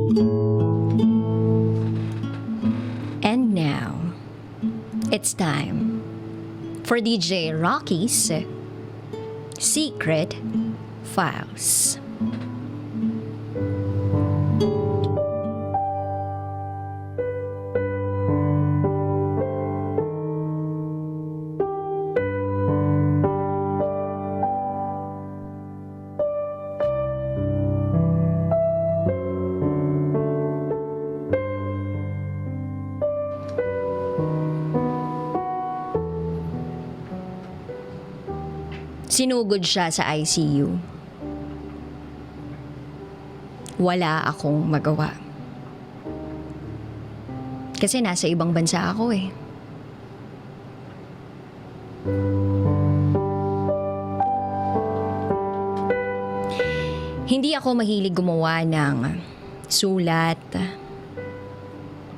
And now, it's time for DJ Rocky's Secret Files. Sinugod siya sa ICU. Wala akong magawa. Kasi nasa ibang bansa ako eh. Hindi ako mahilig gumawa ng sulat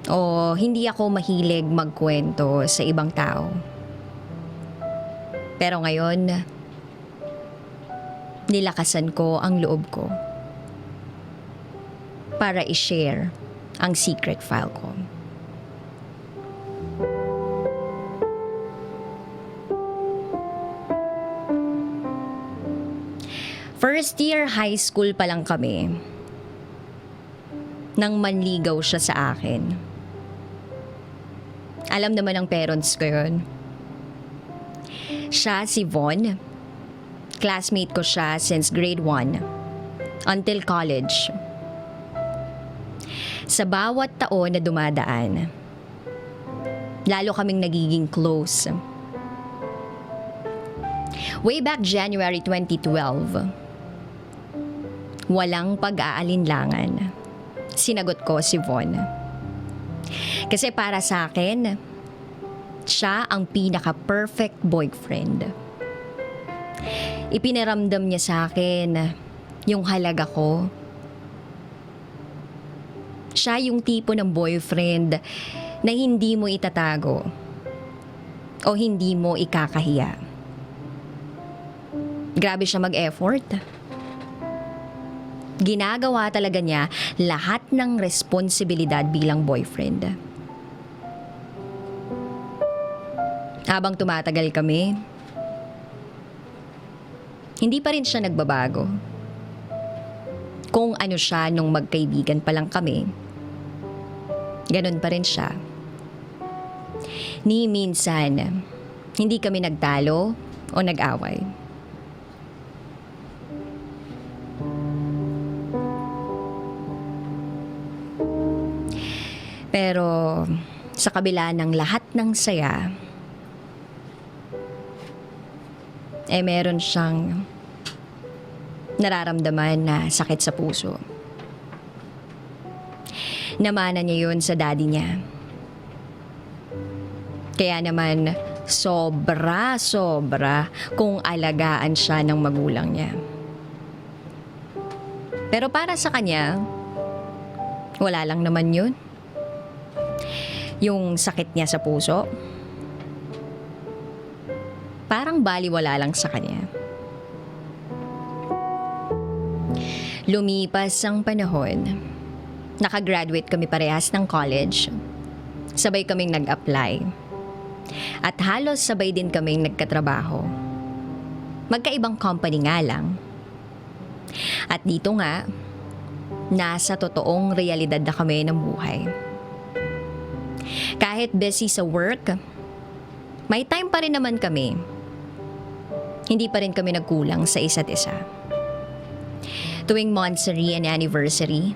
o hindi ako mahilig magkwento sa ibang tao. Pero ngayon, nilakasan ko ang loob ko para i-share ang secret file ko. First year high school pa lang kami nang manligaw siya sa akin. Alam naman ng parents ko yun. Siya si Von. Classmate ko siya since grade 1 until college. Sa bawat taon na dumadaan, lalo kaming nagiging close. Way back January 2012, walang pag-aalinlangan. Sinagot ko si Von. Kasi para sa akin, siya ang pinaka-perfect boyfriend. Ipinaramdam niya sa akin yung halaga ko. Siya yung tipo ng boyfriend na hindi mo itatago o hindi mo ikakahiya. Grabe siya mag-effort. Ginagawa talaga niya lahat ng responsibilidad bilang boyfriend. Habang tumatagal kami, hindi pa rin siya nagbabago. Kung ano siya nung magkaibigan pa lang kami, ganun pa rin siya. Ni minsan, hindi kami nagtalo o nag-away. Pero sa kabila ng lahat ng saya, meron siyang nararamdaman na sakit sa puso. Namana niya yun sa daddy niya. Kaya naman, sobra kung alagaan siya ng magulang niya. Pero para sa kanya, wala lang naman yun. Yung sakit niya sa puso, parang baliwala lang sa kanya. Lumipas ang panahon. Nakagraduate kami parehas ng college. Sabay kaming nag-apply. At halos sabay din kaming nagkatrabaho. Magkaibang company nga lang. At dito nga, nasa totoong realidad na kami ng buhay. Kahit busy sa work, may time pa rin naman kami. Hindi pa rin kami nagkulang sa isa't isa. Tuwing monthsary and anniversary,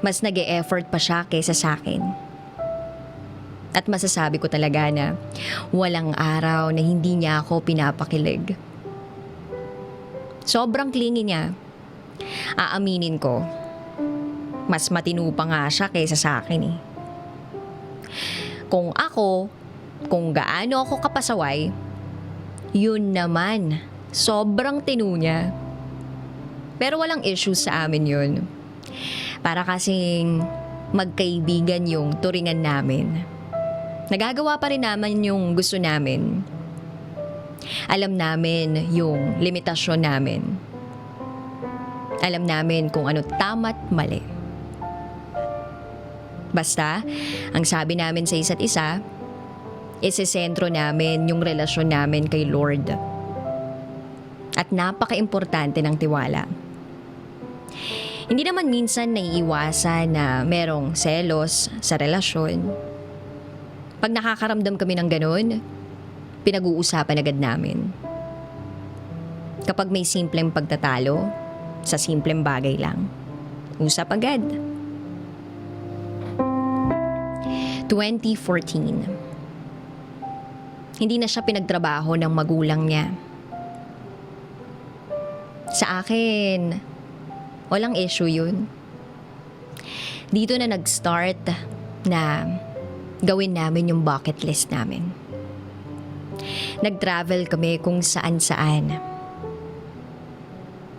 mas nag-e-effort pa siya kaysa sa akin. At masasabi ko talaga na walang araw na hindi niya ako pinapakilig. Sobrang clingy niya. Aaminin ko, mas matino pa nga siya kaysa sa akin eh. Kung gaano ako kapasaway, yun naman, sobrang tino niya. Pero walang issue sa amin yun. Para kasing magkaibigan yung turingan namin. Nagagawa pa rin naman yung gusto namin. Alam namin yung limitasyon namin. Alam namin kung ano tama't mali. Basta, ang sabi namin sa isa't isa, isesentro namin yung relasyon namin kay Lord. At napaka-importante ng tiwala. Hindi naman minsan naiiwasan na merong selos sa relasyon. Pag nakakaramdam kami ng ganun, pinag-uusapan agad namin. Kapag may simpleng pagtatalo, sa simpleng bagay lang, usap agad. 2014. Hindi na siya pinagtrabaho ng magulang niya. Sa akin, walang issue yun. Dito na nag-start na gawin namin yung bucket list namin. Nag-travel kami kung saan-saan.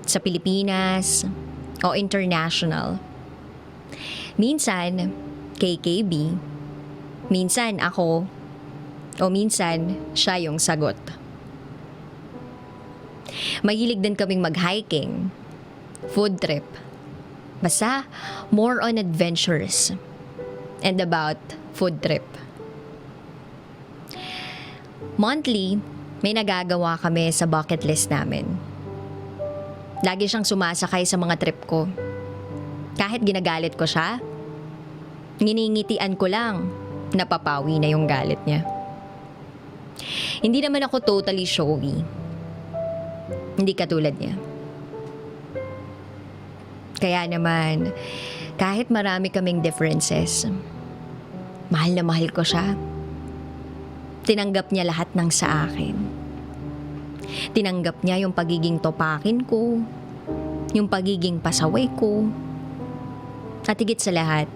Sa Pilipinas o international. Minsan, KKB. Minsan ako. O minsan, siya yung sagot. Mahilig din kaming mag-hiking. Food trip. Basta, more on adventures. And about food trip. Monthly, may nagagawa kami sa bucket list namin. Lagi siyang sumasakay sa mga trip ko. Kahit ginagalit ko siya, nginingitian ko lang, napapawi na yung galit niya. Hindi naman ako totally showy. Hindi katulad niya. Kaya naman, kahit marami kaming differences, mahal na mahal ko siya. Tinanggap niya lahat ng sa akin. Tinanggap niya yung pagiging topakin ko, yung pagiging pasaway ko. At higit sa lahat,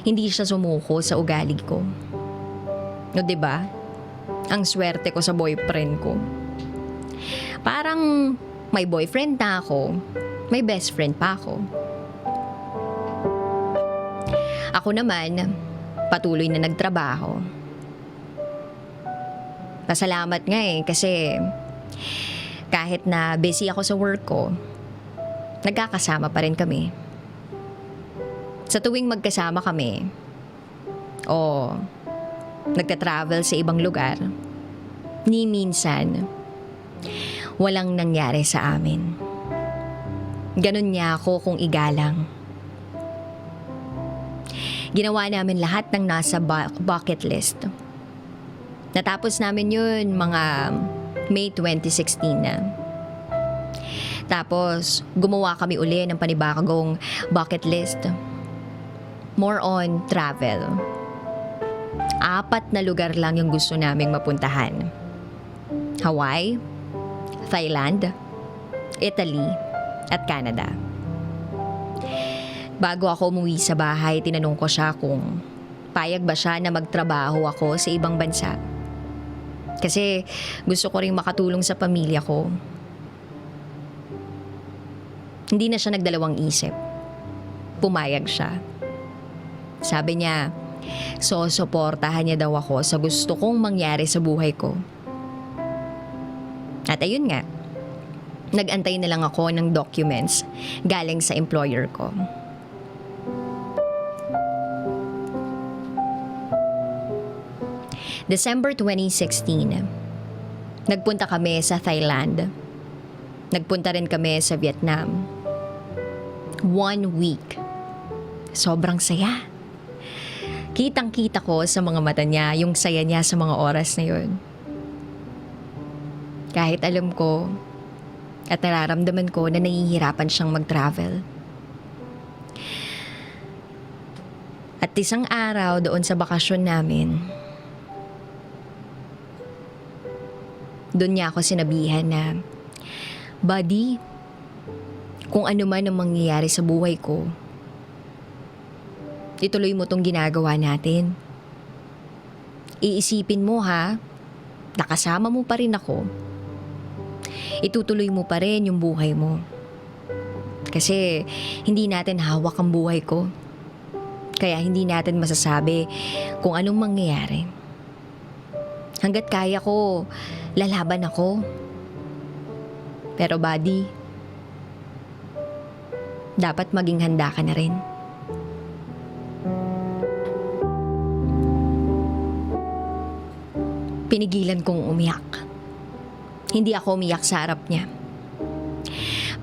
hindi siya sumuko sa ugali ko. No, diba? Ang swerte ko sa boyfriend ko. Parang may boyfriend na ako, may best friend pa ako. Ako naman, patuloy na nagtrabaho. Pasalamat nga kasi kahit na busy ako sa work ko, nagkakasama pa rin kami. Sa tuwing magkasama kami, o nagta-travel sa ibang lugar, ni minsan, walang nangyari sa amin. Ganon niya ako kung igalang. Ginawa namin lahat ng nasa bucket list. Natapos namin yun mga May 2016 na. Tapos, gumawa kami uli ng panibagong bucket list. More on travel. 4 na lugar lang yung gusto naming mapuntahan. Hawaii, Thailand, Italy, at Canada. Bago ako umuwi sa bahay, tinanong ko siya kung payag ba siya na magtrabaho ako sa ibang bansa. Kasi gusto ko rin makatulong sa pamilya ko. Hindi na siya nagdalawang isip. Pumayag siya. Sabi niya, suportahan niya daw ako sa gusto kong mangyari sa buhay ko. At ayun nga, nag-antay na lang ako ng documents galing sa employer ko. December 2016, nagpunta kami sa Thailand. Nagpunta rin kami sa Vietnam. 1 week. Sobrang saya. Kitang-kita ko sa mga mata niya yung saya niya sa mga oras na yun. Kahit alam ko at nararamdaman ko na nahihirapan siyang mag-travel. At isang araw doon sa bakasyon namin, doon niya ako sinabihan na, "Buddy, kung ano man ang mangyayari sa buhay ko, ituloy mo tong ginagawa natin. Iisipin mo nakasama mo pa rin ako. Itutuloy mo pa rin yung buhay mo. Kasi hindi natin hawak ang buhay ko. Kaya hindi natin masasabi kung anong mangyayari. Hanggat kaya ko, lalaban ako. Pero buddy, dapat maging handa ka na rin." Pinigilan kong umiyak. Hindi ako umiyak sa harap niya.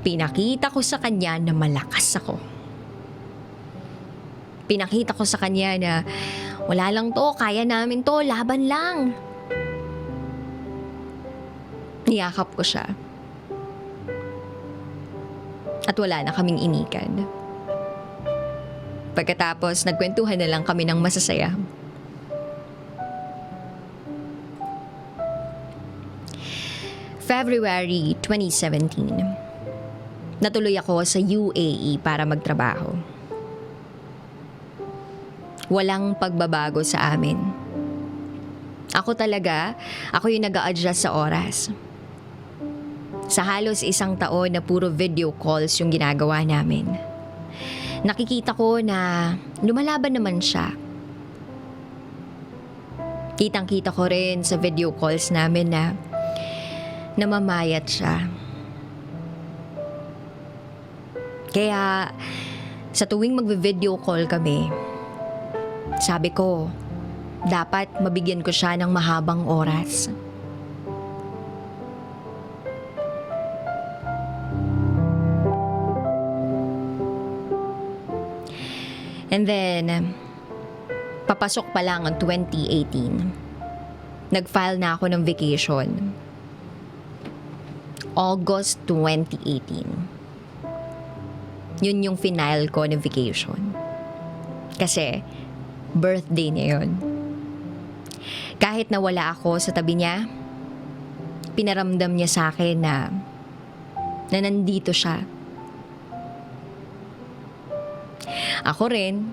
Pinakita ko sa kanya na malakas ako. Pinakita ko sa kanya na wala lang to, kaya namin to, laban lang. Niyakap ko siya. At wala na kaming inikan. Pagkatapos, nagkwentuhan na lang kami ng masasaya. February 2017. Natuloy ako sa UAE para magtrabaho. Walang pagbabago sa amin. Ako yung nag-a-adjust sa oras. Sa halos 1 taon na puro video calls yung ginagawa namin. Nakikita ko na lumalaban naman siya. Kitang-kita ko rin sa video calls namin na namamayat siya. Kaya sa tuwing magve-video call kami, sabi ko, dapat mabigyan ko siya ng mahabang oras. And then, papasok pa lang ang 2018. Nag-file na ako ng vacation. August 2018. Yun yung final ko na vacation. Kasi, birthday niya yun. Kahit na wala ako sa tabi niya, pinaramdam niya sa akin na nandito siya. Ako rin,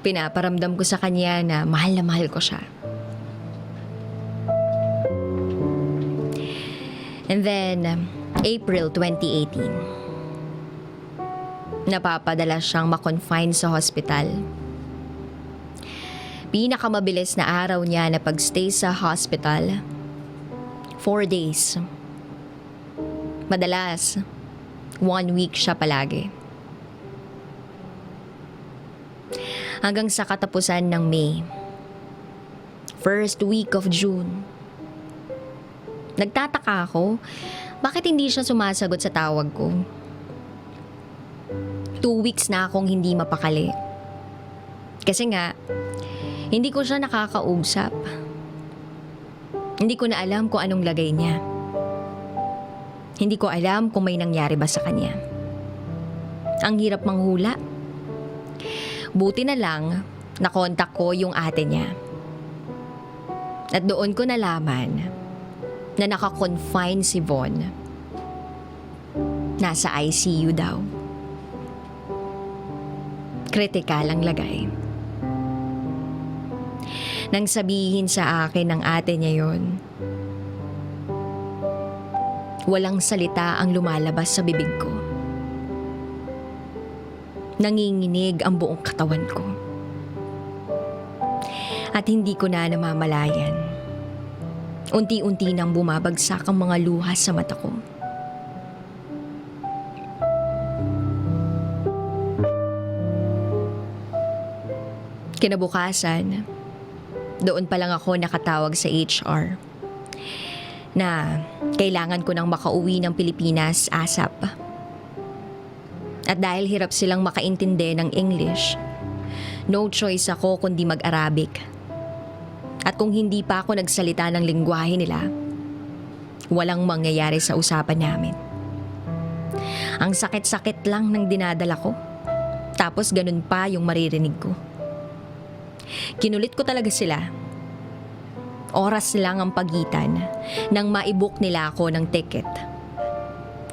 pinaparamdam ko sa kanya na mahal ko siya. And then, April 2018. Napapadala siyang makonfine sa hospital. Pinakamabilis na araw niya na pagstay sa hospital, 4 days. Madalas, 1 week siya palagi. Hanggang sa katapusan ng May, first week of June. Nagtataka ako, bakit hindi siya sumasagot sa tawag ko? 2 weeks na akong hindi mapakali. Kasi nga, hindi ko siya nakakausap. Hindi ko na alam kung anong lagay niya. Hindi ko alam kung may nangyari ba sa kanya. Ang hirap manghula. Buti na lang, nakontak ko yung ate niya. At doon ko nalaman na naka-confine si Von. Nasa ICU daw. Kritikal ang lagay. Nang sabihin sa akin ng ate niya yon, walang salita ang lumalabas sa bibig ko. Nanginginig ang buong katawan ko. At hindi ko na namamalayan. Unti-unti nang bumabagsak ang mga luha sa mata ko. Kinabukasan, doon pa lang ako nakatawag sa HR na kailangan ko nang makauwi ng Pilipinas ASAP. At dahil hirap silang makaintindi ng English, no choice ako kundi mag-Arabic. At kung hindi pa ako nagsalita ng lengguwahe nila, walang mangyayari sa usapan namin. Ang sakit-sakit lang ng dinadala ko, tapos ganun pa yung maririnig ko. Kinulit ko talaga sila. Oras lang ang pagitan nang maibook nila ako ng ticket.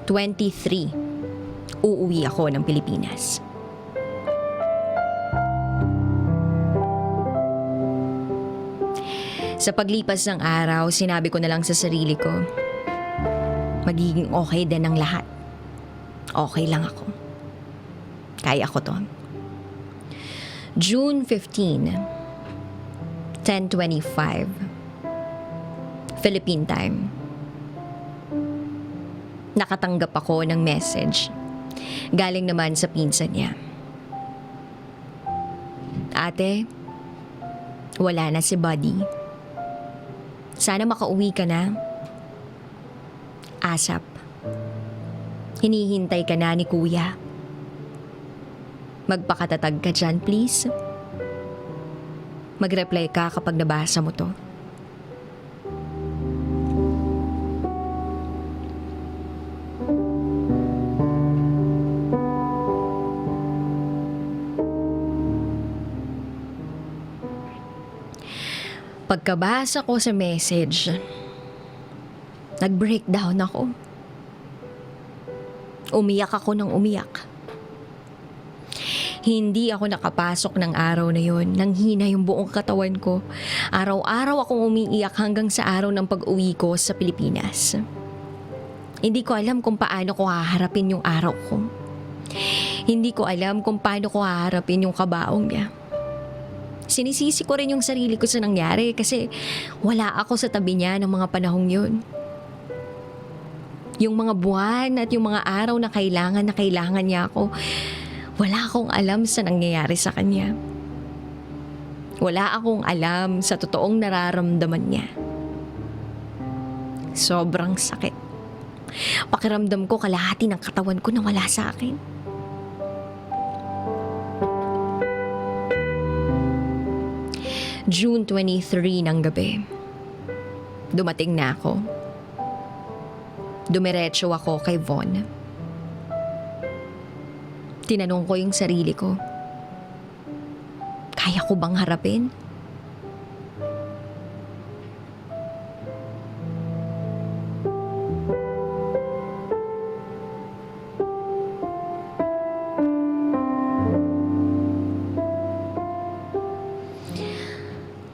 23, uuwi ako ng Pilipinas. Sa paglipas ng araw, sinabi ko na lang sa sarili ko, magiging okay din ang lahat. Okay lang ako. Kaya ko to. June 15, 10:25, Philippine time. Nakatanggap ako ng message. Galing naman sa pinsan niya. Ate, wala na si Buddy. Sana makauwi ka na. ASAP. Hinihintay ka na ni Kuya. Magpakatatag ka dyan, please. Mag-reply ka kapag nabasa mo to. Pagkabasa ko sa message, nag-breakdown ako. Umiyak ako ng umiyak. Hindi ako nakapasok ng araw na yon. Nanghina yung buong katawan ko. Araw-araw akong umiiyak hanggang sa araw ng pag-uwi ko sa Pilipinas. Hindi ko alam kung paano ko haharapin yung araw ko. Hindi ko alam kung paano ko haharapin yung kabaong niya. Sinisisi ko rin yung sarili ko sa nangyari kasi wala ako sa tabi niya ng mga panahong yun. Yung mga buwan at yung mga araw na kailangan niya ako, wala akong alam sa nangyayari sa kanya. Wala akong alam sa totoong nararamdaman niya. Sobrang sakit. Pakiramdam ko kalahati ng katawan ko na wala sa akin. June 23 ng gabi. Dumating na ako. Dumiretso ako kay Von. Tinanong ko yung sarili ko. Kaya ko bang harapin?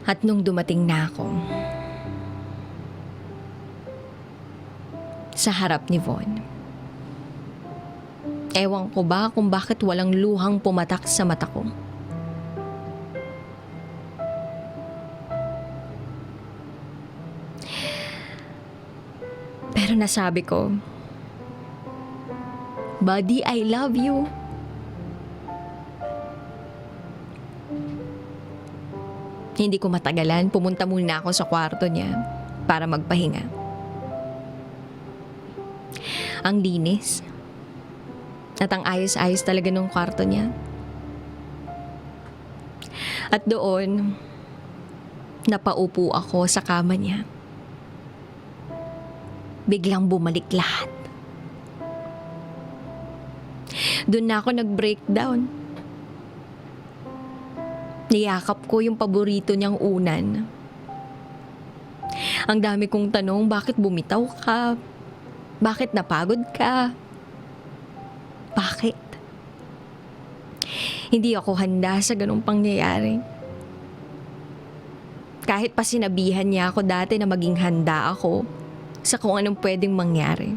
At nung dumating na ako sa harap ni Von, ewan ko ba kung bakit walang luhang pumatak sa mata ko. Pero nasabi ko, "Buddy, I love you." Hindi ko matagalan, pumunta muna ako sa kwarto niya para magpahinga. Ang linis. At ang ayos-ayos talaga ng kwarto niya. At doon, napaupo ako sa kama niya. Biglang bumalik lahat. Doon na ako nag-breakdown. Niyakap ko yung paborito niyang unan. Ang dami kong tanong, bakit bumitaw ka? Bakit napagod ka? Bakit? Hindi ako handa sa ganung pangyayari. Kahit pa sinabihan niya ako dati na maging handa ako sa kung anong pwedeng mangyari.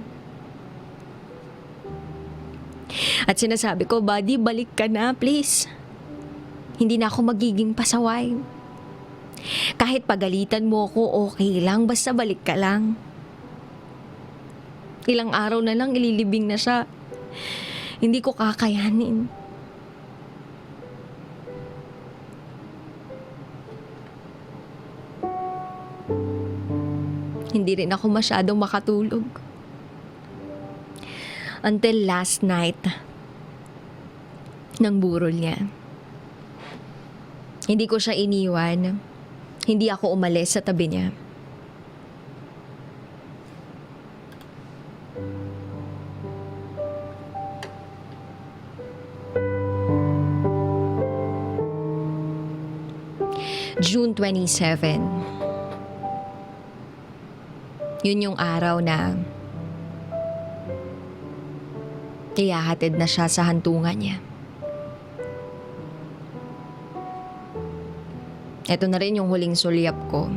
At sinasabi ko, "Buddy, balik ka na, please. Hindi na ako magiging pasaway. Kahit pagalitan mo ako, okay lang. Basta balik ka lang. Ilang araw na lang, ililibing na siya. Hindi ko kakayanin." Hindi rin ako masyadong makatulog. Until last night, ng burol niya. Hindi ko siya iniwan. Hindi ako umalis sa tabi niya. June 27. Yun yung araw na ihahatid na siya sa hantungan niya. Ito na rin yung huling sulyap ko.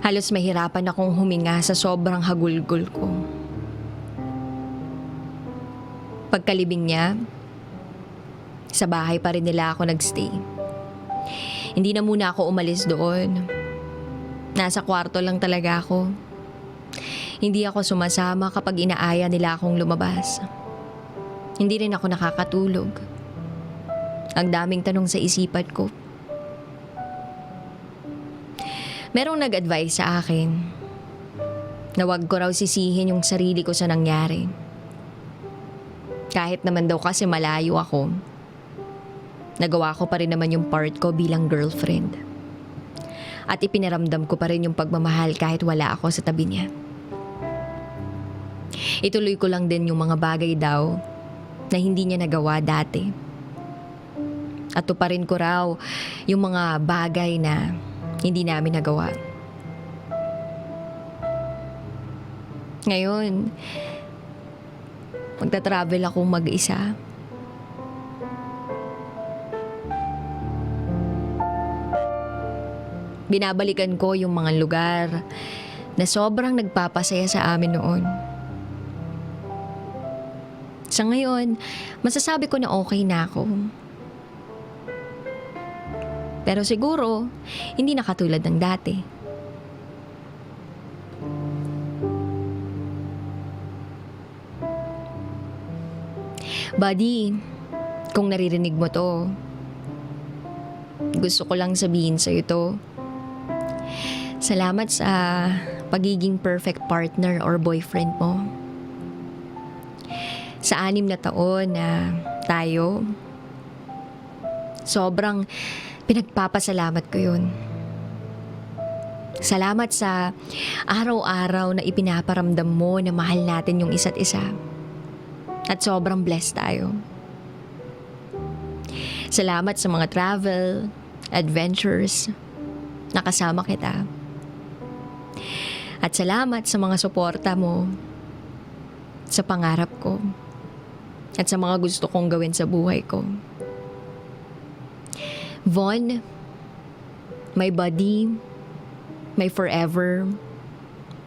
Halos mahirapan akong huminga sa sobrang hagulgol ko. Pagkalibing niya, sa bahay pa rin nila ako nagstay. Hindi na muna ako umalis doon. Nasa kwarto lang talaga ako. Hindi ako sumasama kapag inaaya nila akong lumabas. Hindi rin ako nakakatulog. Ang daming tanong sa isipan ko. Merong nag-advise sa akin na wag ko raw sisihin yung sarili ko sa nangyari. Kahit naman daw kasi malayo ako, nagawa ko pa rin naman yung part ko bilang girlfriend. At ipinaramdam ko pa rin yung pagmamahal kahit wala ako sa tabi niya. Ituloy ko lang din yung mga bagay daw na hindi niya nagawa dati. At tuparin ko raw yung mga bagay na hindi namin nagawa. Ngayon, magta-travel ako mag-isa. Binabalikan ko yung mga lugar na sobrang nagpapasaya sa amin noon. Sa ngayon, masasabi ko na okay na ako. Pero siguro, hindi na katulad ng dati. Buddy, kung naririnig mo to, gusto ko lang sabihin sa'yo to. Salamat sa pagiging perfect partner or boyfriend mo. Sa 6 na taon na tayo, sobrang pinagpapasalamat ko yun. Salamat sa araw-araw na ipinaparamdam mo na mahal natin yung isa't isa. At sobrang blessed tayo. Salamat sa mga travel, adventures, nakasama kita. At salamat sa mga suporta mo sa pangarap ko at sa mga gusto kong gawin sa buhay ko. Von, my buddy, my forever,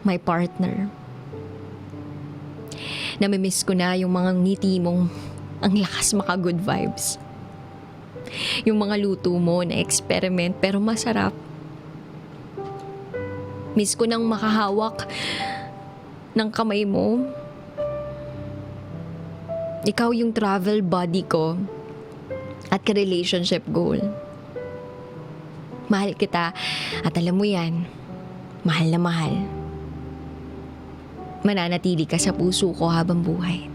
my partner. Namimiss ko na yung mga ngiti mong ang lakas maka-good vibes. Yung mga luto mo na experiment pero masarap. Miss ko nang makahawak ng kamay mo. Ikaw yung travel buddy ko at ka-relationship goal. Mahal kita at alam mo yan, mahal na mahal. Mananatili ka sa puso ko habang buhay.